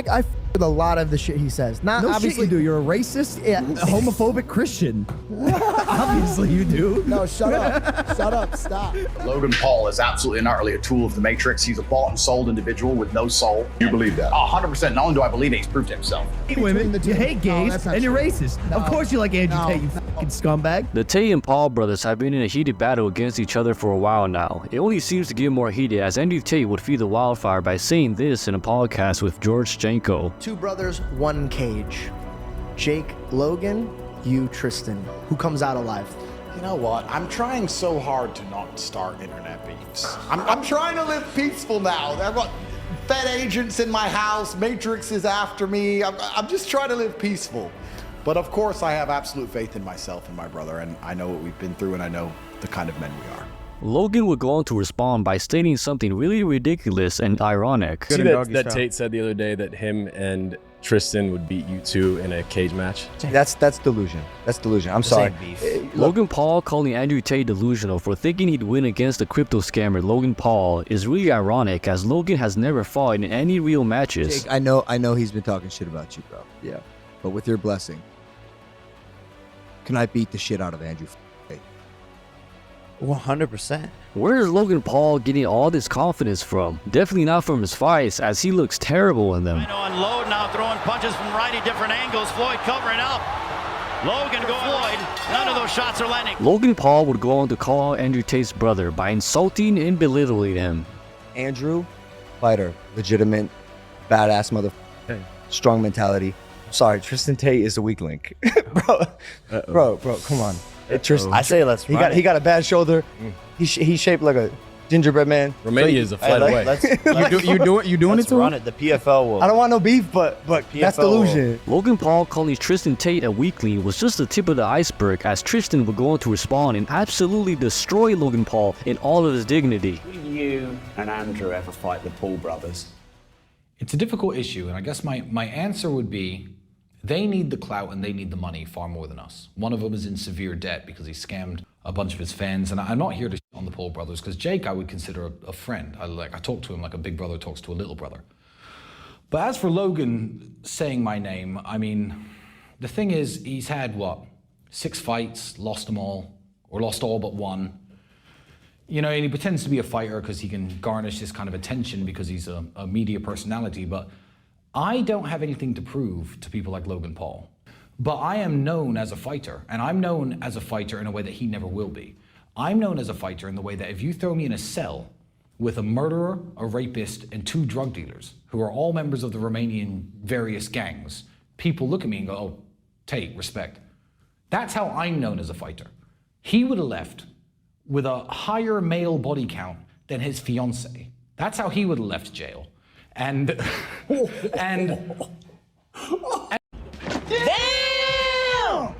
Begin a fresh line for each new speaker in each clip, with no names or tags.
I f with a lot of the shit he says. Not
No
obviously,
shit you do. You're a racist,
Yeah.
a homophobic Christian. Obviously you do.
No, shut up. Shut up. Stop.
Logan Paul is absolutely and utterly a tool of the Matrix. He's a bought and sold individual with no soul.
You believe that?
100%. Not only do I believe it, he's proved himself.
You hate women,
the two.
you hate
No,
gays,
that's not
and you're
true.
racist.
No.
Of course you like Andrew Tate, you fucking scumbag.
The Tate and Paul brothers have been in a heated battle against each other for a while now. It only seems to get more heated as Andrew Tate would feed the wildfire by saying this in a podcast with George Janko.
Two brothers, one cage. Jake, Logan, you, Tristan. Who comes out alive?
You know what? I'm trying so hard to not start internet beefs. I'm trying to live peaceful now. I've got Fed agents in my house. Matrix is after me. I'm just trying to live peaceful. But of course, I have absolute faith in myself and my brother, and I know what we've been through, and I know the kind of men we are.
Logan would go on to respond by stating something really ridiculous and ironic.
See that Tate said the other day that him and Tristan would beat you two in a cage match?
That's delusion. That's delusion. I'm sorry.
Logan Paul calling Andrew Tate delusional for thinking he'd win against the crypto scammer Logan Paul is really ironic as Logan has never fought in any real matches.
Jake, I know he's been talking shit about you, bro. Yeah. But with your blessing, can I beat the shit out of Andrew Tate?
100%.
Where is Logan Paul getting all this confidence from? Definitely not from his fights, as he looks terrible in them.
Unload now, throwing punches from variety different angles. Floyd covering up. Logan going Floyd. None of those shots are landing.
Logan Paul would go on to call Andrew Tate's brother by insulting and belittling him.
Andrew, fighter, legitimate, badass motherfucker, strong mentality. Sorry, Tristan Tate is a weak link. bro, come on. Tristan,
I say let's run
he got a bad shoulder. He's shaped like a gingerbread man.
Romania is a flat way.
You doing it to
run
him?
it. The PFL will.
I don't want no beef, but that's delusion.
Logan Paul calling Tristan Tate a weakling was just the tip of the iceberg, as Tristan would go on to respond and absolutely destroy Logan Paul in all of his dignity.
Will you and Andrew ever fight the Paul brothers?
It's a difficult issue, and I guess my answer would be they need the clout and they need the money far more than us. One of them is in severe debt because he scammed a bunch of his fans, and I'm not here to shit on the Paul brothers because Jake I would consider a friend. I talk to him like a big brother talks to a little brother. But as for Logan saying my name, I mean, the thing is he's had, 6 fights, lost them all, or lost all but one. You know, and he pretends to be a fighter because he can garnish this kind of attention because he's a media personality, but I don't have anything to prove to people like Logan Paul. But I am known as a fighter, and I'm known as a fighter in a way that he never will be. I'm known as a fighter in the way that if you throw me in a cell with a murderer, a rapist, and 2 drug dealers, who are all members of the Romanian various gangs, people look at me and go, oh, Tate, respect. That's how I'm known as a fighter. He would have left with a higher male body count than his fiance. That's how he would have left jail. And
Damn!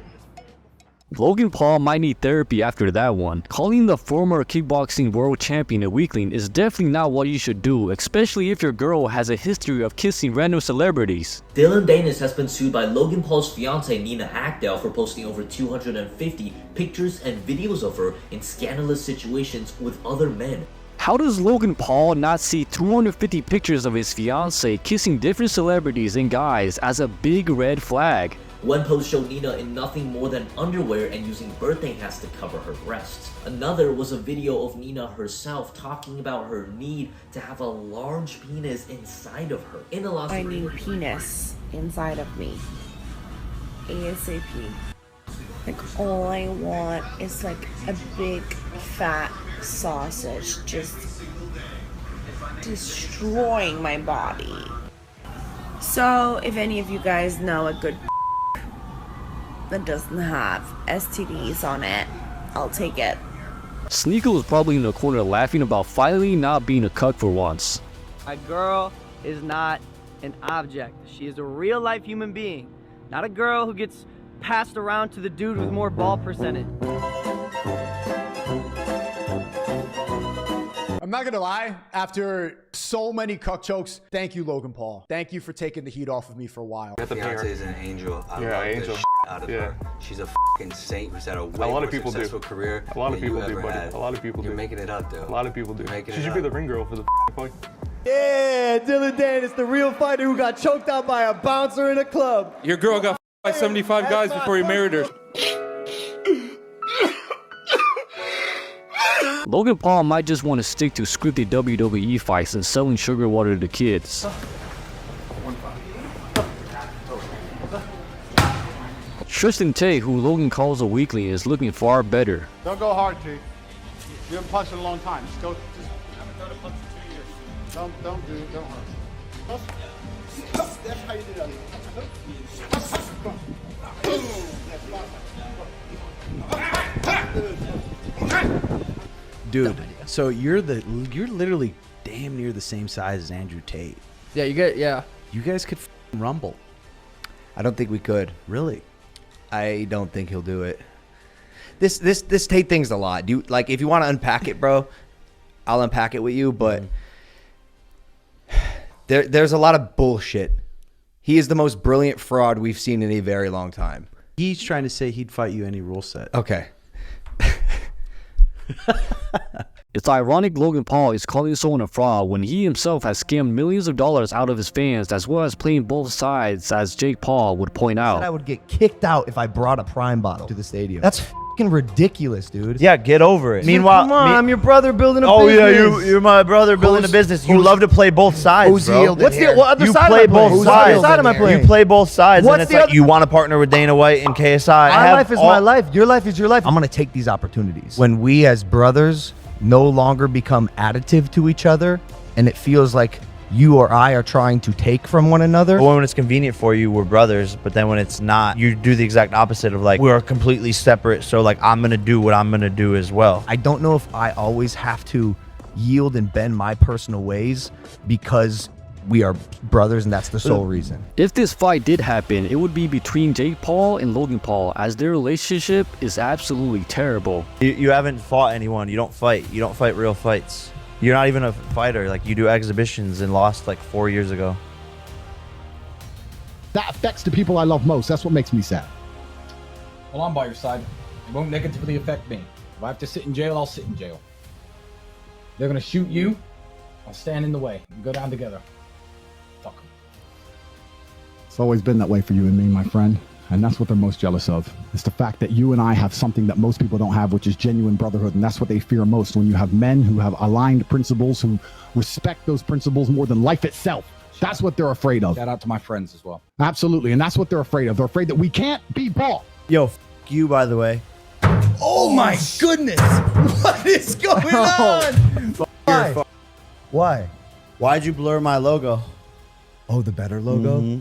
Logan Paul might need therapy after that one. Calling the former kickboxing world champion a weakling is definitely not what you should do, especially if your girl has a history of kissing random celebrities.
Dylan Danis has been sued by Logan Paul's fiancée Nina Hackdale for posting over 250 pictures and videos of her in scandalous situations with other men.
How does Logan Paul not see 250 pictures of his fiancée kissing different celebrities and guys as a big red flag?
One post showed Nina in nothing more than underwear and using birthday hats to cover her breasts. Another was a video of Nina herself talking about her need to have a large penis inside of her. In the last
I need penis inside of me. ASAP. Like all I want is like a big fat sausage just destroying my body. So if any of you guys know a good that doesn't have STDs on it, I'll take it.
Sneeko was probably in the corner laughing about finally not being a cuck for once.
My girl is not an object. She is a real life human being, not a girl who gets passed around to the dude with more ball percentage.
I'm not gonna lie, after so many cuck chokes, thank you, Logan Paul. Thank you for taking the heat off of me for a while.
My fiance is an angel. I love
angel.
the out of her. She's a fucking saint who's had a way more successful career.
A lot of people do, buddy.
Had.
A lot of people do.
You're making it up, though.
A lot of people do.
She
should be the ring girl for the fight.
Yeah, Dylan Dan is the real fighter who got choked out by a bouncer in a club.
Your girl got by 75 guys before you married her.
Logan Paul might just want to stick to scripted WWE fights and selling sugar water to kids. Tristan Tate, who Logan calls a weakling, is looking far better.
Don't go hard, T. You haven't punched in a long time. Just haven't thrown a punch in 2 years. Don't hurt. That's how you do that.
Dude, so you're literally damn near the same size as Andrew Tate.
Yeah,
You guys could rumble.
I don't think we could.
Really?
I don't think he'll do it. This Tate thing's a lot. Do you, like, if you want to unpack it, bro, I'll unpack it with you, but there's a lot of bullshit. He is the most brilliant fraud we've seen in a very long time.
He's trying to say he'd fight you any rule set.
Okay.
It's ironic Logan Paul is calling someone a fraud when he himself has scammed millions of dollars out of his fans, as well as playing both sides, as Jake Paul would point out.
I would get kicked out if I brought a Prime bottle to the stadium. That's fucking ridiculous, dude.
Yeah, get over it. Meanwhile,
come on, I'm your brother building a
business. Oh
business.
yeah, you're my brother building a business. You love to play both sides, bro.
What's the other
You
side?
play both sides.
What side am I playing?
You play both sides,
What's
and it's
the
like
other-
you want to partner with Dana White and KSI.
My life is my life. Your life is your life. I'm gonna take these opportunities. When we as brothers no longer become additive to each other, and it feels like you or I are trying to take from one another.
But when it's convenient for you, we're brothers. But then when it's not, you do the exact opposite of like, we're completely separate. So like, I'm going to do what I'm going to do as well.
I don't know if I always have to yield and bend my personal ways because we are brothers and that's the sole reason.
If this fight did happen, it would be between Jake Paul and Logan Paul, as their relationship is absolutely terrible.
You haven't fought anyone. You don't fight. You don't fight real fights. You're not even a fighter. Like, you do exhibitions and lost like 4 years ago.
That affects the people I love most. That's what makes me sad.
Well, I'm by your side. It won't negatively affect me. If I have to sit in jail, I'll sit in jail. They're gonna shoot you. I'll stand in the way. We go down together. Fuck 'em.
It's always been that way for you and me, my friend. And that's what they're most jealous of. It's the fact that you and I have something that most people don't have, which is genuine brotherhood. And that's what they fear most, when you have men who have aligned principles, who respect those principles more than life itself. That's what they're afraid of.
Shout out to my friends as well.
Absolutely. And that's what they're afraid of. They're afraid that we can't beat Paul.
Yo, f you, by the way.
Oh my goodness! What is going on?
Why? Why?
Why'd you blur my logo?
Oh, the better logo?